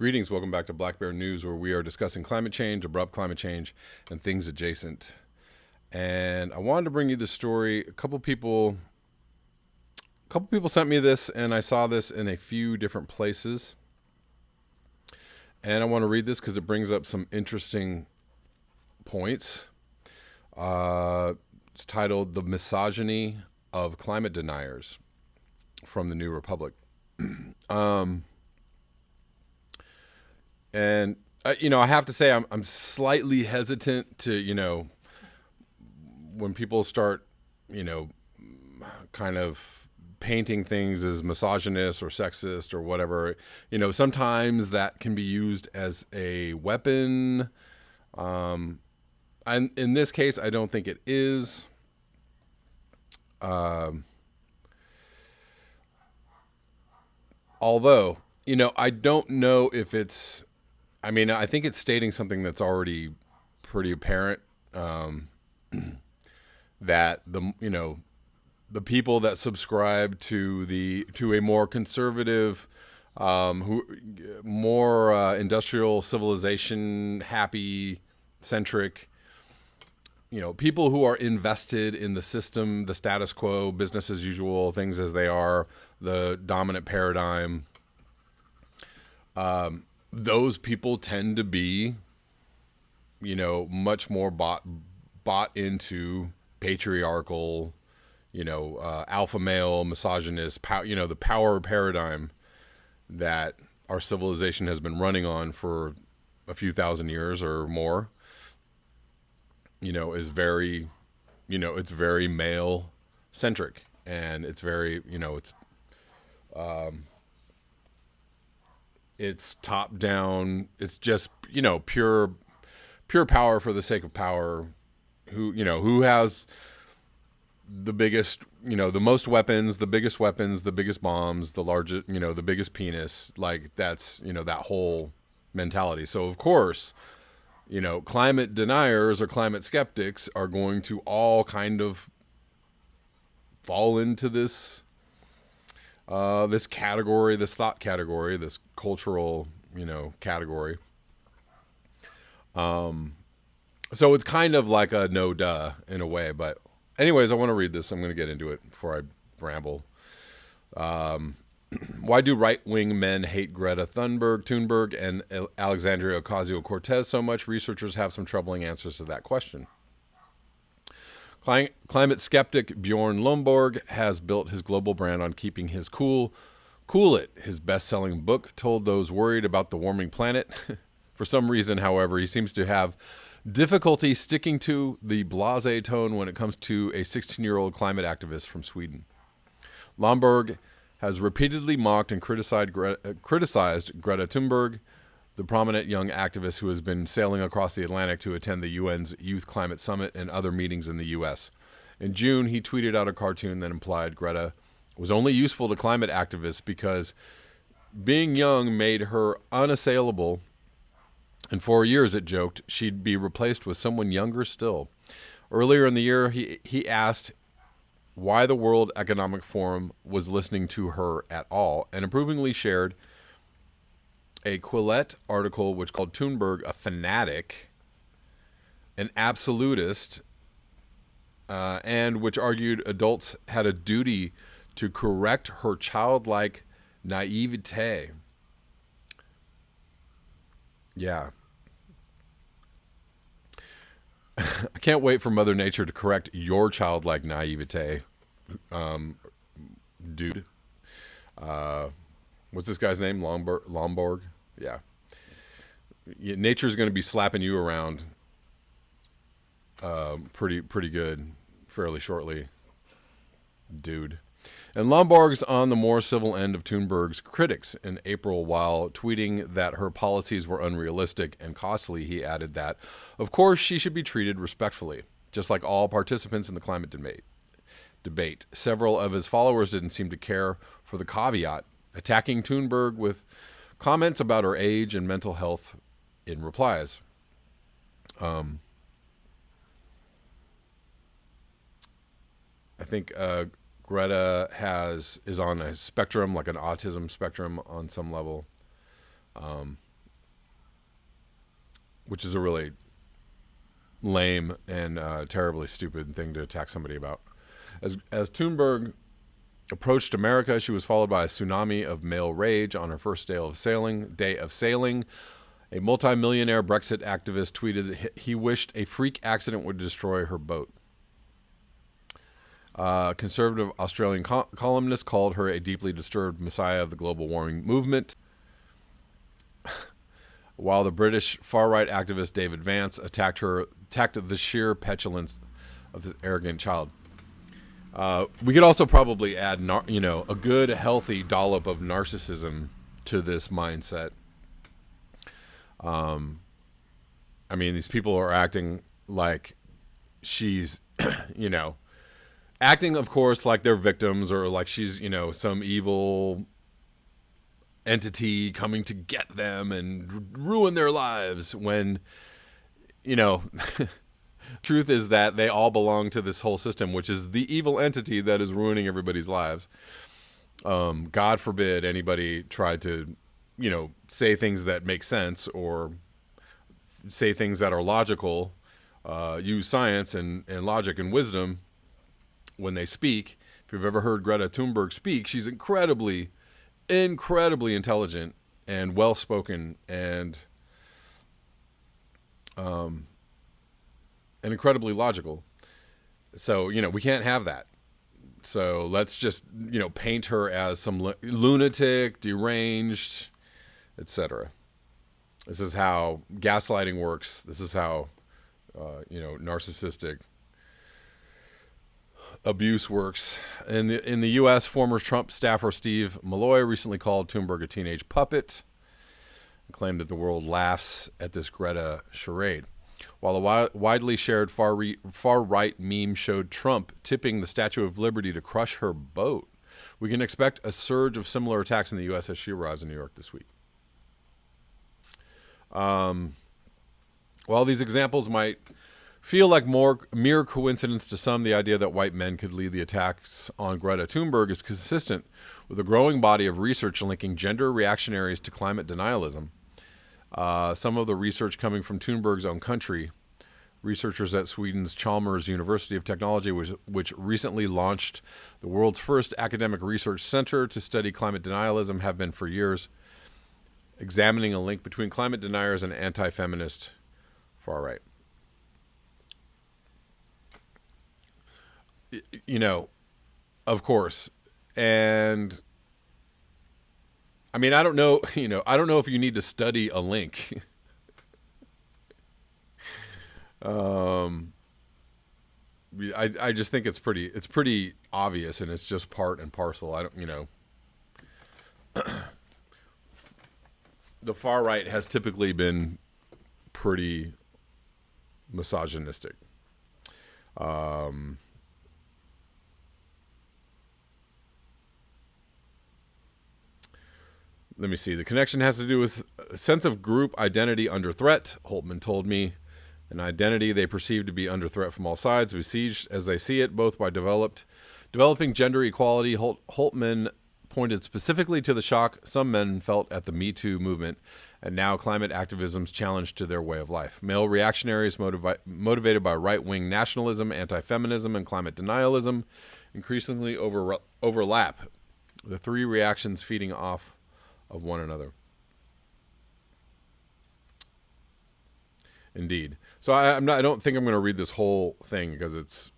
Greetings, welcome back to Black Bear News, where we are discussing climate change, abrupt climate change, and things adjacent. And I wanted to bring you this story. A couple people sent me this, and I saw this in a few different places. And I want to read this because it brings up some interesting points. It's titled "The Misogyny of Climate Deniers" from the New Republic. And, I have to say I'm slightly hesitant to, when people start, kind of painting things as misogynist or sexist or whatever, sometimes that can be used as a weapon. And in this case, I don't think it is. Although, I don't know if it's, I think it's stating something that's already pretty apparent, that the people that subscribe to a more conservative, more industrial civilization, happy centric, people who are invested in the system, the status quo, business as usual, things as they are, the dominant paradigm. Those people tend to be, much more bought into patriarchal, alpha male, misogynist, the power paradigm that our civilization has been running on for a few thousand years or more, is very, it's very male centric, and it's very, it's top down. It's just, pure power for the sake of power. Who has the biggest, the most weapons, the biggest bombs, the largest, the biggest penis. Like that's, that whole mentality. So of course, climate deniers or climate skeptics are going to all kind of fall into this category, this thought category, this cultural, category. So it's kind of like a no duh in a way, but anyways, I want to read this. I'm going to get into it before I ramble. Why do right-wing men hate Greta Thunberg and Alexandria Ocasio-Cortez so much? Researchers have some troubling answers to that question. Climate skeptic Bjorn Lomborg has built his global brand on keeping his cool. Cool It, his best-selling book, told those worried about the warming planet. For some reason, however, he seems to have difficulty sticking to the blasé tone when it comes to a 16-year-old climate activist from Sweden. Lomborg has repeatedly mocked and criticized Greta Thunberg, the prominent young activist who has been sailing across the Atlantic to attend the UN's Youth Climate Summit and other meetings in the U.S. In June, he tweeted out a cartoon that implied Greta was only useful to climate activists because being young made her unassailable. In 4 years, it joked, she'd be replaced with someone younger still. Earlier in the year, he asked why the World Economic Forum was listening to her at all, and approvingly shared a Quillette article which called Thunberg a fanatic, an absolutist, and which argued adults had a duty to correct her childlike naivete. Yeah. I can't wait for Mother Nature to correct your childlike naivete, dude. What's this guy's name? Lomborg? Yeah. Nature's going to be slapping you around pretty good fairly shortly, dude. And Lomborg's on the more civil end of Thunberg's critics. In April, while tweeting that her policies were unrealistic and costly, he added that, of course, she should be treated respectfully, just like all participants in the climate debate. Several of his followers didn't seem to care for the caveat, attacking Thunberg with comments about her age and mental health in replies. I think Greta is on a spectrum, like an autism spectrum on some level. which is a really lame and terribly stupid thing to attack somebody about. As Thunberg approached America, she was followed by a tsunami of male rage on her first day of sailing. A multimillionaire Brexit activist tweeted that he wished a freak accident would destroy her boat. Conservative Australian columnist called her a deeply disturbed messiah of the global warming movement, while the British far-right activist David Vance attacked the sheer petulance of this arrogant child. We could also probably add, a good, healthy dollop of narcissism to this mindset. I mean, these people are acting like she's, acting, of course, like they're victims, or like she's, some evil entity coming to get them and ruin their lives, when, truth is that they all belong to this whole system, which is the evil entity that is ruining everybody's lives. God forbid anybody tried to, say things that make sense, or say things that are logical, use science and logic and wisdom when they speak. If you've ever heard Greta Thunberg speak, she's incredibly intelligent and well-spoken and incredibly logical. So, we can't have that. So let's just, paint her as some lunatic, deranged, etc. This is how gaslighting works. This is how, narcissistic abuse works. In the U.S., former Trump staffer Steve Malloy recently called Thunberg a teenage puppet and claimed that the world laughs at this Greta charade. While a widely shared far-right meme showed Trump tipping the Statue of Liberty to crush her boat, we can expect a surge of similar attacks in the U.S. as she arrives in New York this week. While these examples might feel like mere coincidence to some, the idea that white men could lead the attacks on Greta Thunberg is consistent with a growing body of research linking gender reactionaries to climate denialism. Some of the research coming from Thunberg's own country, researchers at Sweden's Chalmers University of Technology, which recently launched the world's first academic research center to study climate denialism, have been for years examining a link between climate deniers and anti-feminist far-right. Of course. And I mean, I don't know if you need to study a link. I just think it's pretty obvious, and it's just part and parcel. The far right has typically been pretty misogynistic. Let me see. The connection has to do with a sense of group identity under threat. Holtman told me an identity they perceive to be under threat from all sides, besieged as they see it, both by developing gender equality. Holtman pointed specifically to the shock some men felt at the Me Too movement and now climate activism's challenge to their way of life. Male reactionaries motivated by right-wing nationalism, anti-feminism, and climate denialism increasingly overlap, the three reactions feeding off of one another. Indeed. So I don't think I'm going to read this whole thing because it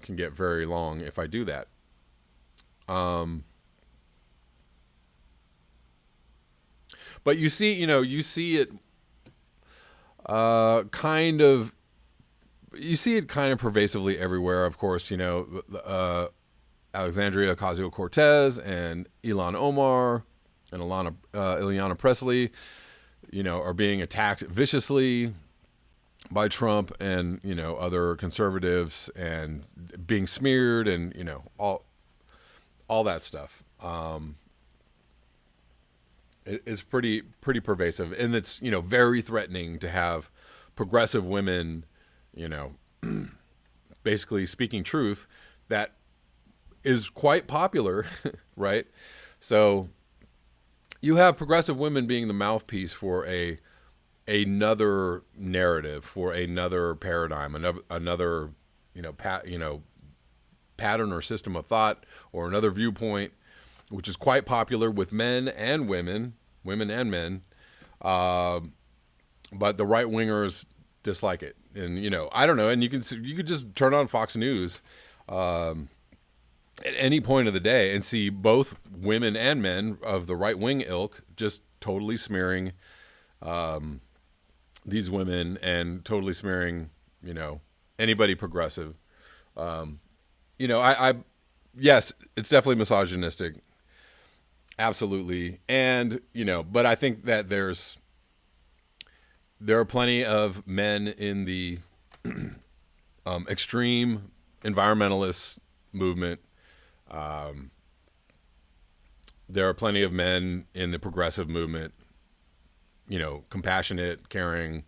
can get very long if I do that. But you see it kind of pervasively everywhere. Of course, Alexandria Ocasio-Cortez and Ilhan Omar and Ileana Presley, are being attacked viciously by Trump and, other conservatives, and being smeared and, all that stuff. It's pretty pervasive, and it's, very threatening to have progressive women, basically speaking truth that is quite popular, right? So you have progressive women being the mouthpiece for a another narrative, for another paradigm, another pattern or system of thought, or another viewpoint, which is quite popular with men and women, women and men. But the right wingers dislike it, and I don't know. And you could just turn on Fox News at any point of the day and see both women and men of the right wing ilk just totally smearing these women, and totally smearing anybody progressive. Yes, it's definitely misogynistic, absolutely. And but I think that there are plenty of men in the extreme environmentalist movement. There are plenty of men in the progressive movement, compassionate, caring,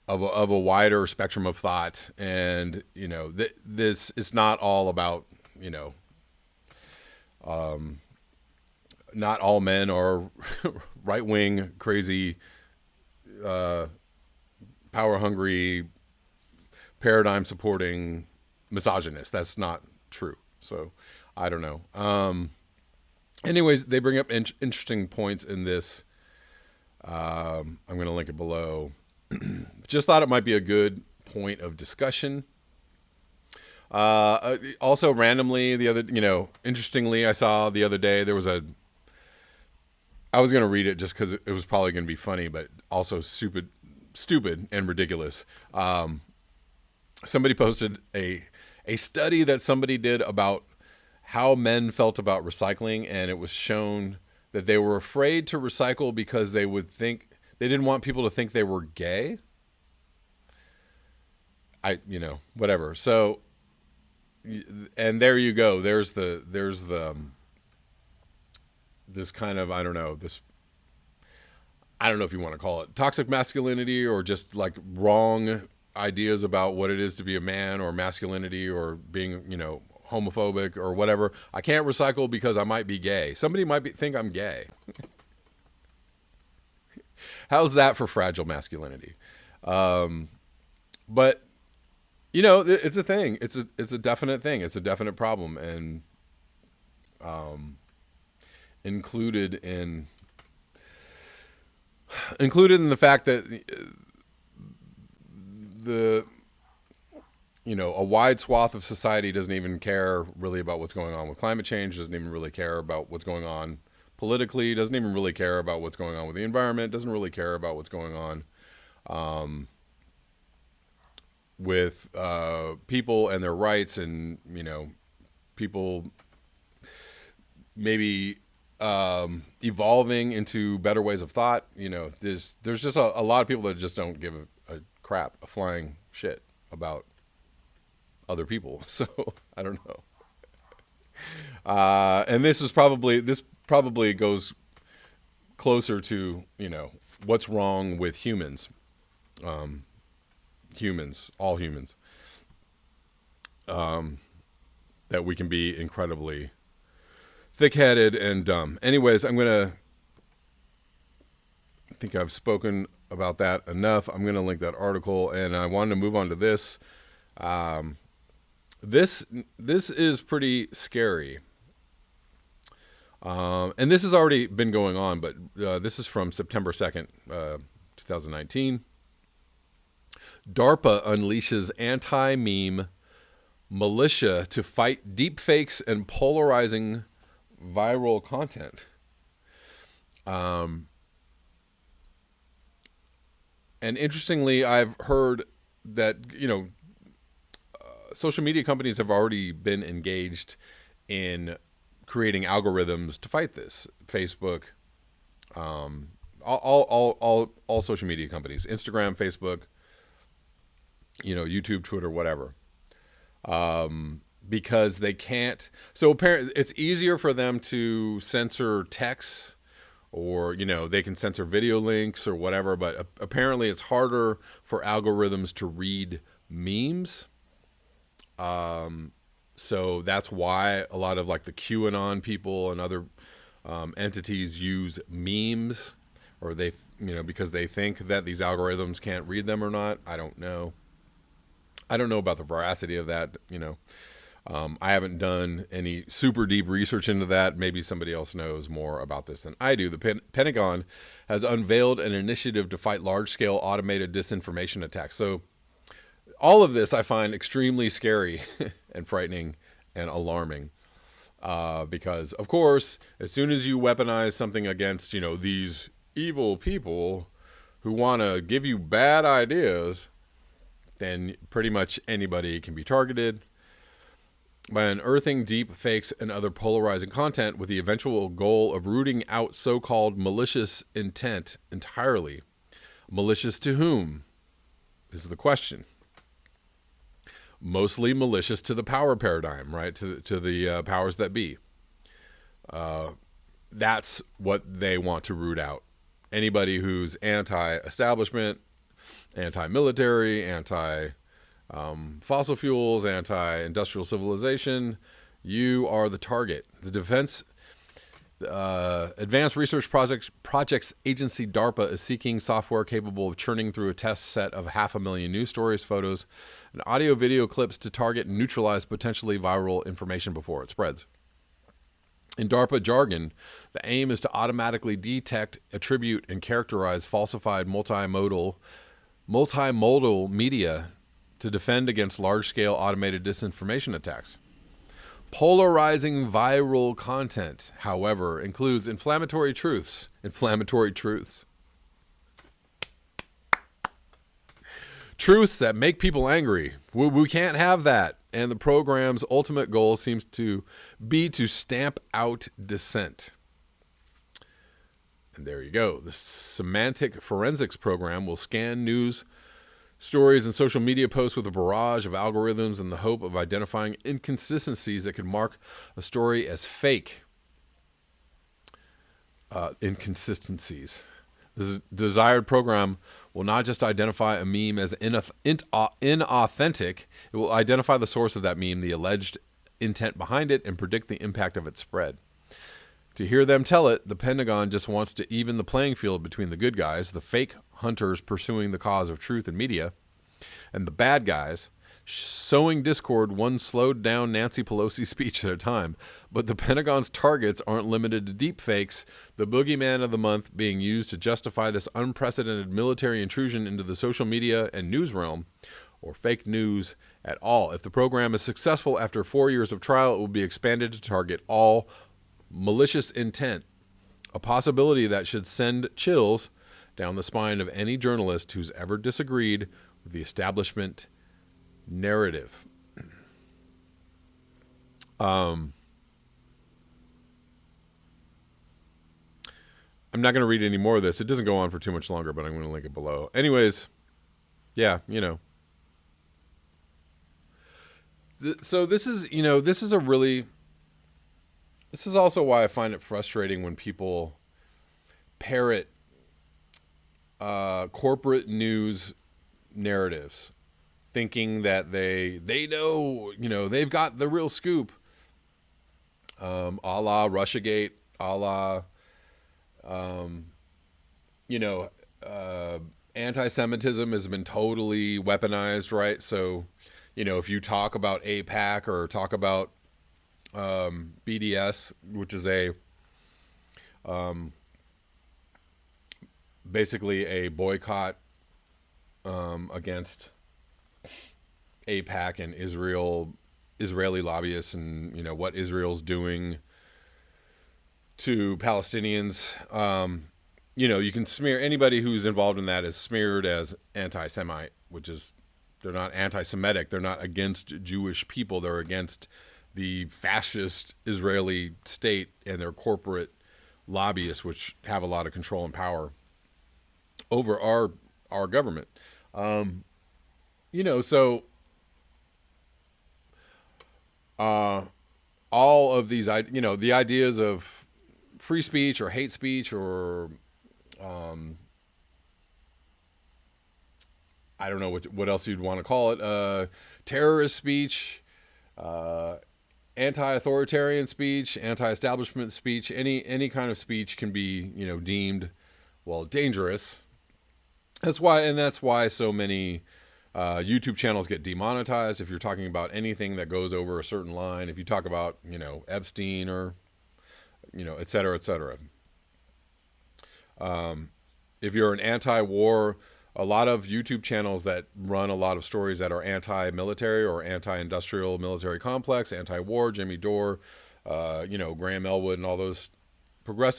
of a wider spectrum of thought. And this is not all about not all men are right wing, crazy, power hungry, paradigm supporting misogynist. That's not true. So I don't know. Anyways, they bring up interesting points in this. I'm going to link it below. Just thought it might be a good point of discussion. Also randomly interestingly, I saw the other day, I was going to read it just because it was probably going to be funny, but also stupid and ridiculous. Somebody posted a study that somebody did about how men felt about recycling, and it was shown that they were afraid to recycle because they didn't want people to think they were gay. Whatever. So, and there you go. There's this kind of, I don't know if you want to call it toxic masculinity, or just like wrong ideas about what it is to be a man, or masculinity, or being, homophobic or whatever. I can't recycle because I might be gay. Somebody might think I'm gay. How's that for fragile masculinity? But it's a thing. It's a definite thing. It's a definite problem, and included in the fact that a wide swath of society doesn't even care really about what's going on with climate change, doesn't even really care about what's going on politically, doesn't even really care about what's going on with the environment, doesn't really care about what's going on with people and their rights, and people maybe evolving into better ways of thought. There's just a lot of people that just don't give a crap, a flying shit about other people. So I don't know. And this probably goes closer to what's wrong with humans, all humans, that we can be incredibly thick-headed and dumb. Anyways, I think I've spoken about that enough. I'm going to link that article, and I wanted to move on to this. This is pretty scary. And this has already been going on, but this is from September 2nd, 2019. DARPA unleashes anti-meme militia to fight deepfakes and polarizing viral content. And interestingly, I've heard that, social media companies have already been engaged in creating algorithms to fight this. Facebook, all social media companies, Instagram, Facebook, YouTube, Twitter, whatever. Because they can't. So apparently it's easier for them to censor texts, or, they can censor video links or whatever. But apparently it's harder for algorithms to read memes. So that's why a lot of like the QAnon people and other entities use memes, or they, because they think that these algorithms can't read them or not. I don't know. I don't know about the veracity of that. I haven't done any super deep research into that. Maybe somebody else knows more about this than I do. The Pentagon has unveiled an initiative to fight large-scale automated disinformation attacks. So all of this I find extremely scary and frightening and alarming. Because, of course, as soon as you weaponize something against, these evil people who want to give you bad ideas, then pretty much anybody can be targeted. By unearthing deep fakes and other polarizing content with the eventual goal of rooting out so-called malicious intent entirely. Malicious to whom is the question. Mostly malicious to the power paradigm, right? To the powers that be. That's what they want to root out. Anybody who's anti-establishment, anti-military, fossil fuels, anti-industrial civilization, you are the target. The Defense Advanced Research Projects Agency, DARPA, is seeking software capable of churning through a test set of 500,000 news stories, photos, and audio-video clips to target and neutralize potentially viral information before it spreads. In DARPA jargon, the aim is to automatically detect, attribute, and characterize falsified multimodal media to defend against large-scale automated disinformation attacks. Polarizing viral content, however, includes inflammatory truths. Truths that make people angry. We can't have that. And the program's ultimate goal seems to be to stamp out dissent. And there you go. The semantic forensics program will scan news stories and social media posts with a barrage of algorithms in the hope of identifying inconsistencies that could mark a story as fake. Inconsistencies. This desired program will not just identify a meme as inauthentic, it will identify the source of that meme, the alleged intent behind it, and predict the impact of its spread. To hear them tell it, the Pentagon just wants to even the playing field between the good guys, the fake hunters pursuing the cause of truth in media, and the bad guys, sowing discord one slowed down Nancy Pelosi speech at a time. But the Pentagon's targets aren't limited to deep fakes, the boogeyman of the month being used to justify this unprecedented military intrusion into the social media and news realm, or fake news at all. If the program is successful after 4 years of trial, it will be expanded to target all malicious intent, a possibility that should send chills down the spine of any journalist who's ever disagreed with the establishment narrative. I'm not going to read any more of this. It doesn't go on for too much longer, but I'm going to link it below. Anyways, yeah, So this is also why I find it frustrating when people parrot corporate news narratives, thinking that they know, they've got the real scoop, a la Russiagate, a la, anti-Semitism has been totally weaponized, right? So, if you talk about AIPAC or talk about BDS, which is basically a boycott against AIPAC and Israeli lobbyists, and what Israel's doing to Palestinians. You can smear anybody who's involved in that is smeared as anti-Semite, which is, they're not anti-Semitic. They're not against Jewish people. They're against the fascist Israeli state and their corporate lobbyists, which have a lot of control and power over our government. So all of these, the ideas of free speech or hate speech or I don't know what else you'd want to call it, terrorist speech, anti-authoritarian speech, anti-establishment speech, any kind of speech can be, deemed, well, dangerous. That's why so many YouTube channels get demonetized if you're talking about anything that goes over a certain line. If you talk about, Epstein or, et cetera, et cetera. If you're an anti-war, a lot of YouTube channels that run a lot of stories that are anti-military or anti-industrial military complex, anti-war, Jimmy Dore, Graham Elwood, and all those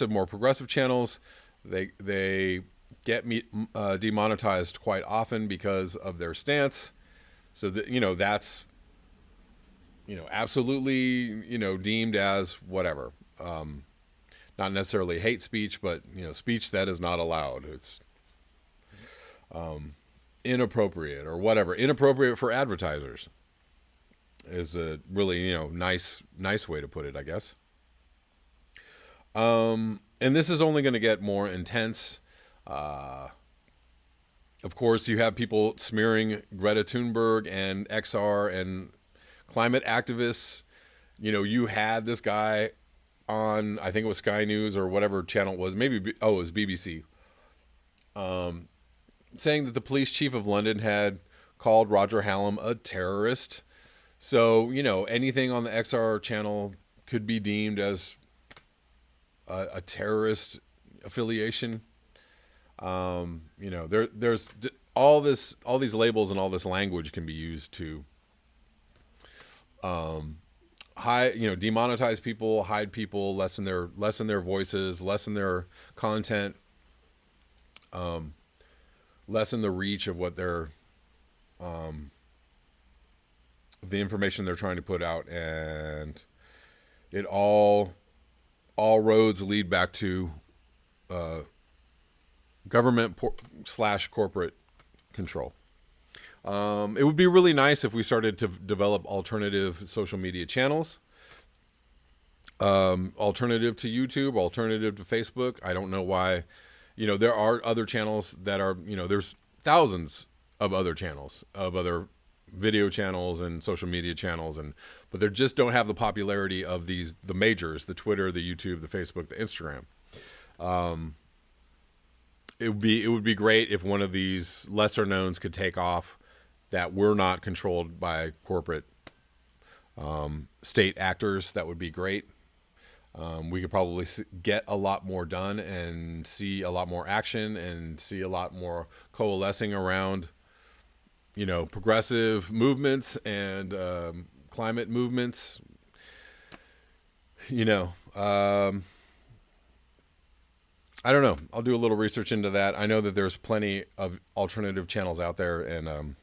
more progressive channels, they get demonetized quite often because of their stance. So that, that's, absolutely, deemed as whatever. Not necessarily hate speech, but, speech that is not allowed. It's inappropriate or whatever. Inappropriate for advertisers is a really, nice way to put it, I guess. And this is only going to get more intense. Of course, you have people smearing Greta Thunberg and XR and climate activists. You had this guy on, I think it was Sky News or whatever channel it was, it was BBC, saying that the police chief of London had called Roger Hallam a terrorist. So, anything on the XR channel could be deemed as a terrorist affiliation. There's all these labels and all this language can be used to demonetize people, hide people, lessen their voices, lessen their content, lessen the reach of what they're the information they're trying to put out, and it all roads lead back to government / corporate control. It would be really nice if we started to develop alternative social media channels, alternative to YouTube, alternative to Facebook. I don't know why, there are other channels that are, there's thousands of other channels, of other video channels and social media channels, but they just don't have the popularity of the majors, the Twitter, the YouTube, the Facebook, the Instagram. It would be great if one of these lesser knowns could take off, that we're not controlled by corporate state actors. That would be great. We could probably get a lot more done and see a lot more action and see a lot more coalescing around, progressive movements and climate movements. I don't know. I'll do a little research into that. I know that there's plenty of alternative channels out there, and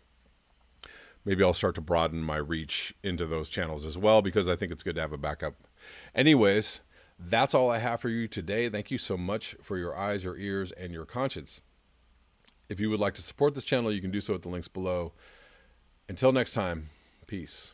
maybe I'll start to broaden my reach into those channels as well, because I think it's good to have a backup. Anyways, that's all I have for you today. Thank you so much for your eyes, your ears, and your conscience. If you would like to support this channel, you can do so at the links below. Until next time, peace.